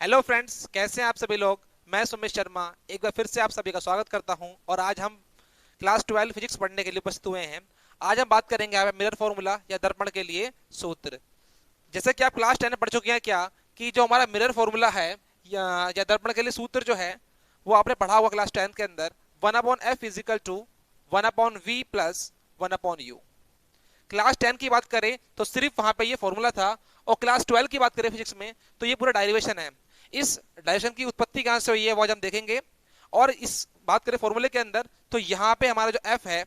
Hello friends, कैसे हैं आप सभी लोग। मैं सुमित शर्मा एक बार फिर से आप सभी का स्वागत करता हूं और आज हम क्लास 12 फिजिक्स पढ़ने के लिए उपस्थित हुए हैं। आज हम बात करेंगे आप मिरर फॉर्मूला या दर्पण के लिए सूत्र। जैसे कि आप क्लास 10 में पढ़ चुके हैं क्या कि जो हमारा मिरर फॉर्मूला है या दर्पण के लिए सूत्र जो है वो आपने पढ़ा हुआ क्लास 10 के अंदर। 1/f is equal to 1/v plus 1/u। Class 10 की बात करें तो सिर्फ वहां पे ये फॉर्मूला था, और क्लास 12 की बात करें फिजिक्स में तो ये पूरा डायरिवेशन है। इस डायरेक्शन की उत्पत्ति कहां से हुई है वो आज हम देखेंगे। और इस बात करें फॉर्मूले के अंदर तो यहाँ पे हमारा जो एफ है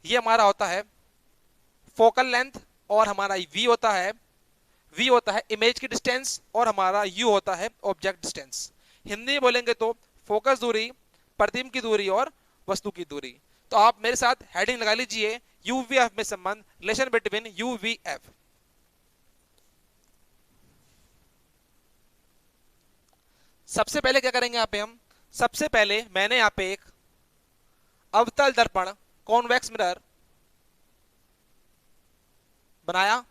ये हमारा होता है फोकल लेंथ, और हमारा वी होता है इमेज की डिस्टेंस, और हमारा यू होता है ऑब्जेक्ट डिस्टेंस। हिंदी में बोलेंगे तो फोकस दूरी, प्रतिबिंब की दूरी और वस्तु की दूरी। तो आप मेरे साथ हेडिंग लगा लीजिए, यूवीएफ में संबंध, रिलेशन बिटवीन यूवीएफ। सबसे पहले क्या करेंगे यहाँ पे हम, सबसे पहले मैंने यहाँ पे एक अवतल दर्पण कॉन्वेक्स मिरर बनाया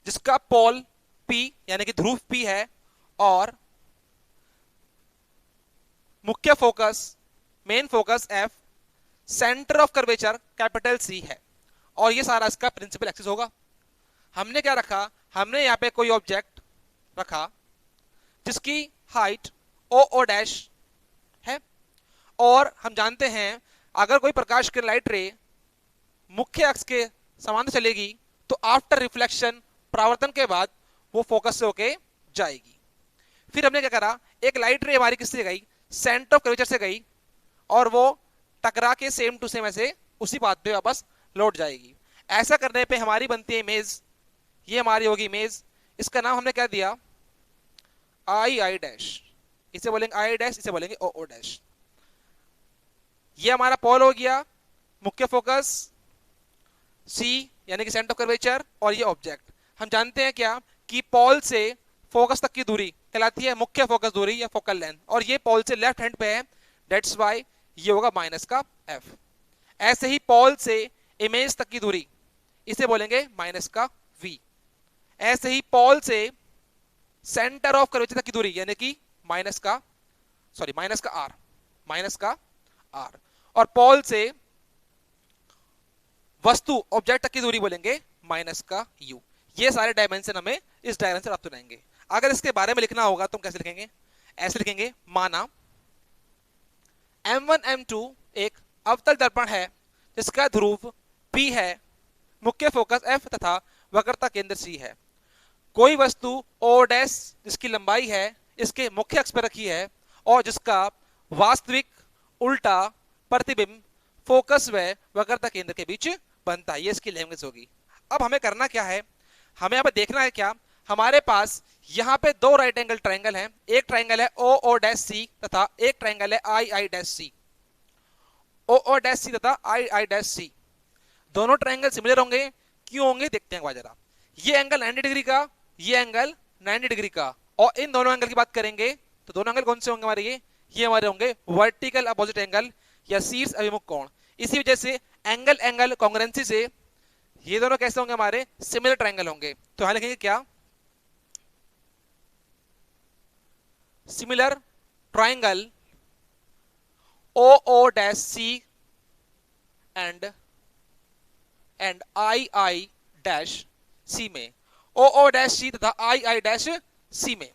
जिसका पोल पी यानी कि ध्रुव पी है, और मुख्य focus main focus F, centre of curvature capital C है, और ये सारा इसका प्रिंसिपल एक्सिस होगा। हमने क्या रखा, हमने यहाँ पे कोई ऑब्जेक्ट रखा जिसकी हाइट ओ ओ डैश है, और हम जानते हैं अगर कोई प्रकाश की लाइट रे मुख्य अक्ष के समांतर चलेगी तो आफ्टर रिफ्लेक्शन, परावर्तन के बाद वो फोकस से होके जाएगी। फिर हमने क्या करा, एक लाइट रे हमारी किससे गई, सेंटर ऑफ कर्वेचर से गई, और वो टकरा के सेम टू सेम ऐसे उसी पाथ पे वापस लौट जाएगी। ऐसा करने पे हमारी बनती है इमेज, ये हमारी होगी इमेज। इसका नाम हमने क्या दिया, आई आई डैश। इसे बोलेंगे आई डैश, इसे बोलेंगे ओ ओ डैश। ये हमारा पोल हो गया, मुख्य फोकस सी यानी कि सेंटर ऑफ कर्वेचर, और ये ऑब्जेक्ट। हम जानते हैं क्या कि पोल से फोकस तक की दूरी कहलाती है मुख्य फोकस दूरी या फोकल लेंथ, और ये पोल से लेफ्ट हैंड पे है, दैट्स वाई ये होगा माइनस का एफ। ऐसे ही पोल से इमेज तक की दूरी इसे बोलेंगे माइनस का वी। ऐसे ही पोल से सेंटर ऑफ कर्वेचर तक की दूरी यानी कि माइनस का आर, माइनस का आर। और पोल से वस्तु ऑब्जेक्ट तक की दूरी बोलेंगे माइनस का यू। ये सारे डायमेंशन हमें इस डायग्राम से प्राप्त हो जाएंगे। अगर इसके बारे में लिखना होगा तो हम कैसे लिखेंगे, ऐसे लिखेंगे, माना M1 M2 एक अवतल दर्पण है जिसका ध्रुव P है, मुख्य फोकस F तथा वक्रता केंद्र C है। कोई वस्तु O डैश जिसकी लंबाई है इसके मुख्य अक्ष पर रखी है, और जिसका वास्तविक उल्टा प्रतिबिंब फोकस व वक्रता केंद्र के बीच बनता है। ये इसकी लैंग्वेज होगी। अब हमें करना क्या है, हमें यहाँ पे देखना है क्या, हमारे पास यहाँ पे दो राइट एंगल ट्राइंगल हैं। एक ट्राइंगल है ओ ओ डैश सी तथा एक ट्राइंगल है आई I dash C. O O dash सी तथा आई आई डैश सी दोनों ट्राइंगल सिमिलर होंगे। क्यों होंगे देखते हैं जरा। ये एंगल 90 डिग्री का, ये एंगल 90 डिग्री का, और इन दोनों एंगल की बात करेंगे तो दोनों एंगल कौन से होंगे हमारे, ये हमारे होंगे वर्टिकल अपोजिट एंगल या शीर्ष अभिमुख कोण। इसी वजह से एंगल एंगल कॉन्ग्रुएंसी से ये दोनों कैसे होंगे, हमारे सिमिलर ट्राइंगल होंगे। तो यहां लिखेंगे क्या, similar triangle O O dash C and I I dash C में, ओ ओ डैश सी तथा आई आई डैश सी में।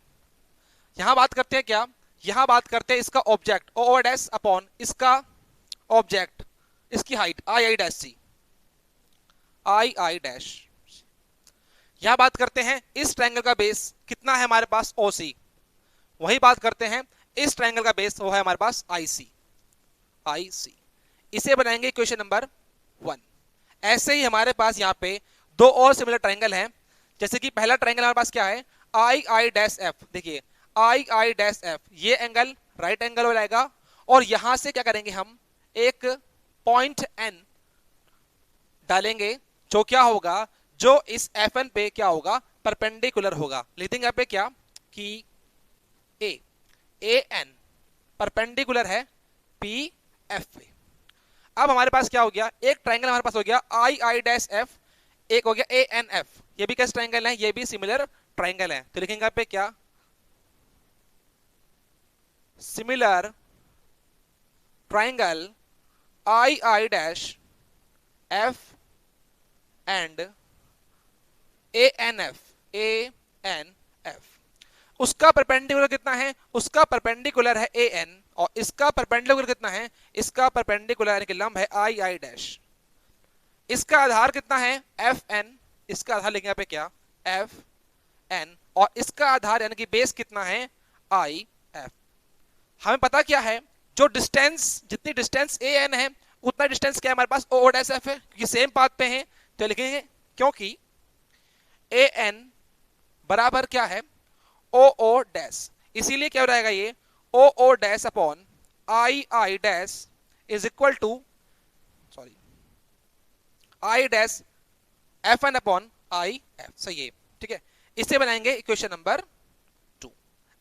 यहां बात करते हैं क्या, यहां बात करते हैं इसका object O O dash upon इसका ऑब्जेक्ट, इसकी height I I dash C, I I dash. यहां बात करते हैं इस ट्रायंगल का बेस कितना है हमारे पास, ओ सी। वही बात करते हैं इस ट्रायंगल का बेस वो है हमारे पास आई सी, आई सी। इसे बनाएंगे इक्वेशन नंबर 1। ऐसे ही हमारे पास यहाँ पे दो और सिमिलर ट्रायंगल हैं। जैसे कि पहला ट्रायंगल हमारे पास क्या है, आई आई डैश एफ। देखिए आई आई डैश एफ, ये एंगल राइट एंगल हो जाएगा, और यहां से क्या करेंगे हम, एक पॉइंट एन डालेंगे जो क्या होगा, जो इस एफ एन पे क्या होगा, परपेंडिकुलर होगा। लिख देंगे यहाँ पे क्या कि ए एन परपेंडिकुलर है पी एफ पे। अब हमारे पास क्या हो गया, एक ट्रायंगल हमारे पास हो गया आई आई डैश एफ, एक हो गया ए एन एफ। ये भी कैसे ट्रायंगल है, ये भी सिमिलर ट्रायंगल है। तो लिखेंगे पे क्या, similar triangle I I dash F and A N F, उसका परपेंडिकुलर कितना है, उसका परपेंडिकुलर है ए एन, और इसका परपेंडिकुलर कितना है, इसका परपेंडिकुलर यानी कि लंब है आई आई डैश। इसका आधार कितना है एफ एन, इसका आधार लिखेंगे यहाँ पे क्या एफ एन, और इसका आधार यानी कि बेस कितना है आई एफ। हमें पता क्या है, जो डिस्टेंस, जितनी डिस्टेंस ए एन है उतना डिस्टेंस क्या है हमारे पास ओ डैश एफ है, क्योंकि सेम पाथ पे हैं तो लिखेंगे, क्योंकि ए एन बराबर क्या है ओ ओ डैश, इसीलिए क्या हो जाएगा ये O O dash upon I I dash is equal to, sorry, I dash F N upon I F, सही है, ठीक है। इसे बनाएंगे इक्वेशन नंबर 2।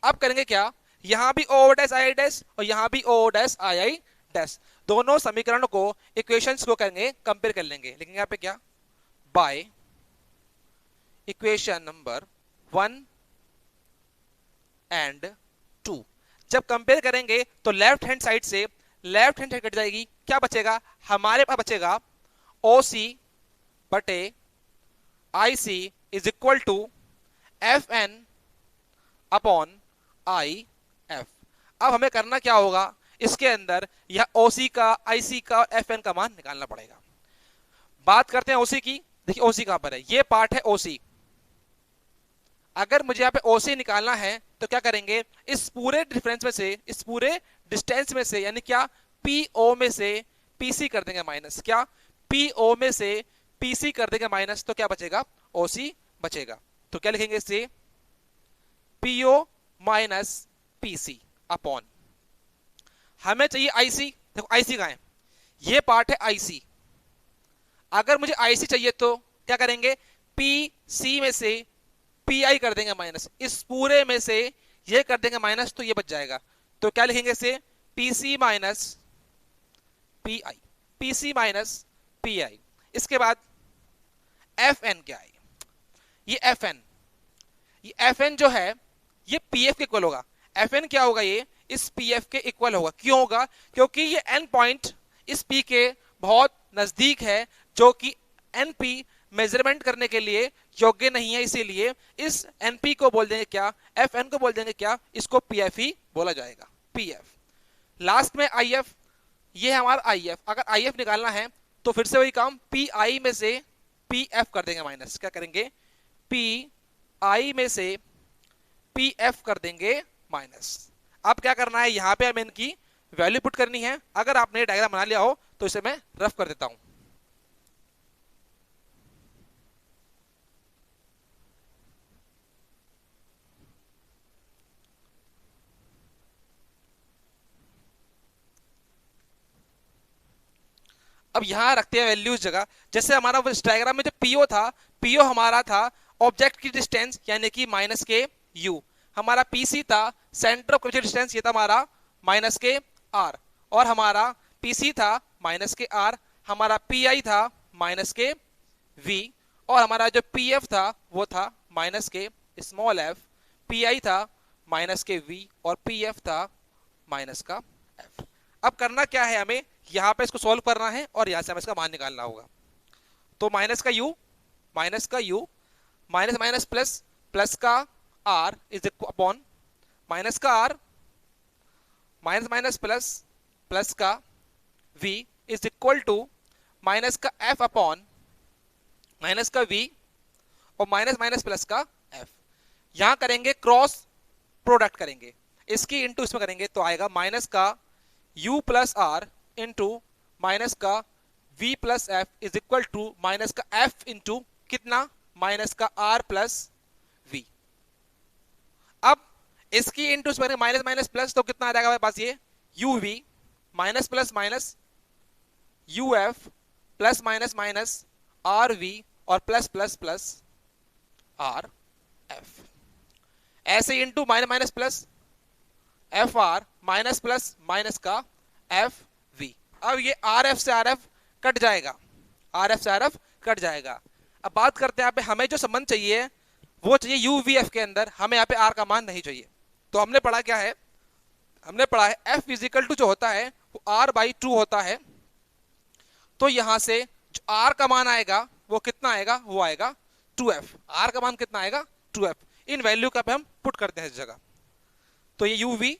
अब करेंगे क्या, यहां भी ओ डैश आई डैश और यहां भी O dash I I dash, दोनों समीकरणों को, इक्वेशंस को करेंगे कंपेयर कर लेंगे, लिखेंगे यहाँ पे क्या बाय इक्वेशन नंबर 1 एंड 2। जब कंपेयर करेंगे तो लेफ्ट हैंड साइड से लेफ्ट हैंड साइड कट जाएगी, क्या बचेगा हमारे पास, बचेगा ओ सी बटे I C is equal to F N upon I F. अब हमें करना क्या होगा, इसके अंदर यह ओसी का, आईसी का और एफ एन का मान निकालना पड़ेगा। बात करते हैं ओसी की, देखिए ओसी कहां पर है, ये पार्ट है ओसी। अगर मुझे यहाँ पे ओसी निकालना है तो क्या करेंगे, इस पूरे डिफरेंस में से, इस पूरे डिस्टेंस में से, यानी क्या पीओ में से पीसी कर देंगे माइनस, क्या पीओ में से पीसी कर देंगे माइनस, तो क्या बचेगा ओसी बचेगा। तो क्या लिखेंगे इसे पीओ माइनस पीसी अपॉन, हमें चाहिए आईसी, देखो आईसी कहां है, ये पार्ट है आईसी। अगर मुझे आईसी चाहिए तो क्या करेंगे, पी सी में से पी आई कर देंगे माइनस, इस पूरे में से ये कर देंगे माइनस, तो ये बच जाएगा। तो क्या लिखेंगे इसे P C minus P I, P C minus P I. इसके बाद एफ एन क्या है, ये एफ एन, ये एफ एन जो है ये पी एफ के इक्वल होगा। एफ एन क्या होगा, ये इस पी एफ के इक्वल होगा। क्यों होगा, क्योंकि ये एन पॉइंट इस पी के बहुत नजदीक है, जो कि एनपी मेजरमेंट करने के लिए योग्य नहीं है, इसीलिए इस एनपी को बोल देंगे क्या, एफ एन को बोल देंगे क्या, इसको पीएफ ही बोला जाएगा, पीएफ। लास्ट में आईएफ, ये है हमारा आईएफ। अगर आईएफ निकालना है तो फिर से वही काम, पी आई में से पी एफ कर देंगे माइनस, क्या करेंगे पी आई में से पी एफ कर देंगे माइनस। अब क्या करना है, यहां पे हमें इनकी वैल्यू पुट करनी है। अगर आपने डायग्राम बना लिया हो तो इसे मैं रफ कर देता हूं। अब यहां रखते हैं वैल्यूज जगह, जैसे हमारा डायग्राम में जो पीओ था, पीओ हमारा था ऑब्जेक्ट की डिस्टेंस यानी कि माइनस के यू, हमारा पीसी था सेंटर ऑफ कर्वेचर डिस्टेंस, ये था हमारा माइनस के आर, और हमारा पीसी था माइनस के आर, हमारा पीआई था माइनस के वी, और हमारा जो पीएफ था वो था माइनस के स्मॉल एफ, पीआई था माइनस के वी, और पीएफ था माइनस का एफ। अब करना क्या है, हमें यहां पे इसको सॉल्व करना है और यहां से हमें इसका मान निकालना होगा। तो माइनस का u minus minus plus, plus का आर इज अपॉन माइनस का r minus minus plus, plus का v is equal to minus का f अपॉन माइनस का v और माइनस माइनस प्लस का f। यहां करेंगे क्रॉस प्रोडक्ट करेंगे, इसकी इंटू इसमें करेंगे तो आएगा माइनस का u plus r into minus का v plus f is equal to minus का f इंटू कितना माइनस का r प्लस v। अब इसकी इंटू इसमें माइनस माइनस प्लस, तो कितना आ जाएगा हमारे पास, ये uv minus plus minus uf plus minus minus rv और प्लस प्लस प्लस rf, ऐसे into minus minus plus fr minus plus minus का fv। अब ये rf से rf कट जाएगा, rf से rf कट जाएगा। अब बात करते हैं यहाँ पे हमें जो संबंध चाहिए वो चाहिए uvf के अंदर, हमें यहाँ पे r का मान नहीं चाहिए। तो हमने पढ़ा क्या है, हमने पढ़ा है एफ इजिकल टू जो होता है वो r/2 होता है। तो यहां से जो r का मान आएगा वो कितना आएगा, वो आएगा 2f। r का मान कितना आएगा 2f। इन वैल्यू का पे हम पुट करते हैं इस जगह। तो ये uv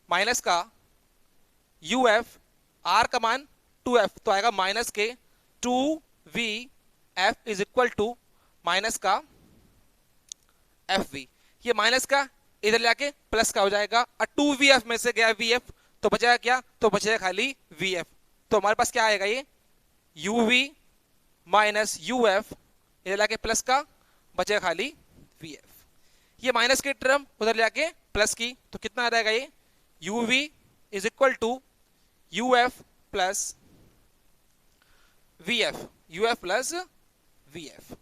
माइनस का uf, r का मान 2f तो आएगा माइनस के 2vf is equal to minus का fv। ये माइनस का इधर लाके प्लस का हो जाएगा और 2vf में से गया vf तो बचेगा क्या, तो बचेगा खाली vf। तो हमारे पास क्या आएगा, ये uv माइनस uf इधर लाके प्लस का बचेगा खाली vf। ये माइनस की टर्म उधर लाके प्लस की तो कितना आ जाएगा, ये uv is equal to uf plus vf, uf plus vf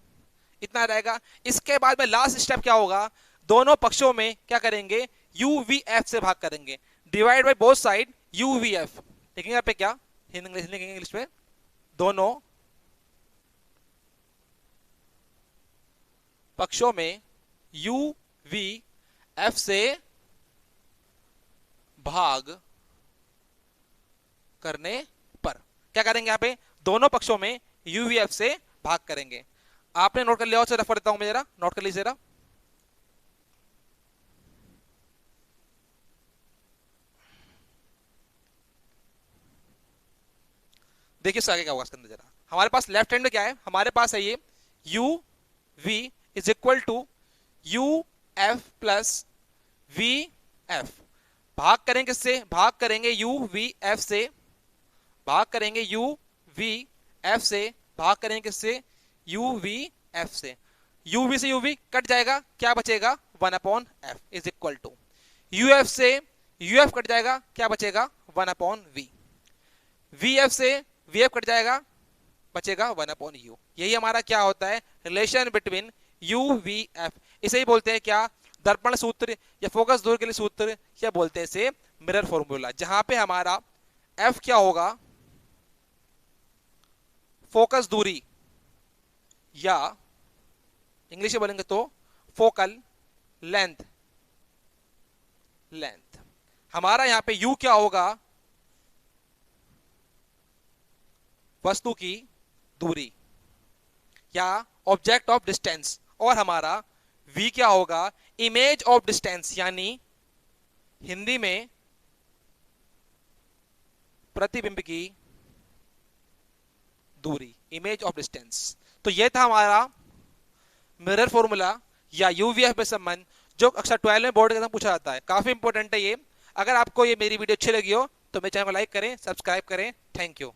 इतना रहेगा। इसके बाद में लास्ट स्टेप क्या होगा, दोनों पक्षों में क्या करेंगे, uvf से भाग करेंगे। Divide by both side uvf। देखेंगे यहाँ पे क्या इंग्लिश में, दोनों पक्षों में uvf से भाग करने पर क्या करेंगे, यहाँ पे दोनों पक्षों में uvf से भाग करेंगे। आपने नोट कर लिया, और रेफर देता हूं मैं, जरा नोट कर लीजिए जरा। देखिए इससे आगे क्या होगा इसके अंदर जरा। हमारे पास लेफ्ट हैंड में क्या है, हमारे पास है ये u v is equal to u f plus v f। भाग करेंगे किससे, भाग करेंगे u v f से, भाग करेंगे u v f से, भाग करेंगे किससे, u v f से। u v से u v कट जाएगा, क्या बचेगा 1/f is equal to u f से u f कट जाएगा, क्या बचेगा 1/v। v f से v f कट जाएगा, बचेगा 1/u। यही हमारा क्या होता है, relation between u v f। इसे ही बोलते हैं क्या, दर्पण सूत्र या फोकस दूरी के लिए सूत्र, या बोलते हैं इसे मिरर फॉर्मूला, जहां पे हमारा f क्या होगा, फोकस दूरी, या इंग्लिश में बोलेंगे तो फोकल लेंथ। हमारा यहां पे u क्या होगा, वस्तु की दूरी या ऑब्जेक्ट ऑफ डिस्टेंस, और हमारा v क्या होगा, इमेज ऑफ डिस्टेंस, यानी हिंदी में प्रतिबिंब की दूरी, इमेज ऑफ डिस्टेंस। तो यह था हमारा मिरर फॉर्मूला या यूवीएफ में संबंध, जो अक्सर 12 में बोर्ड के अंदर पूछा जाता है। काफी इंपॉर्टेंट है ये। अगर आपको ये मेरी वीडियो अच्छी लगी हो तो मेरे चैनल को लाइक करें, सब्सक्राइब करें। Thank you.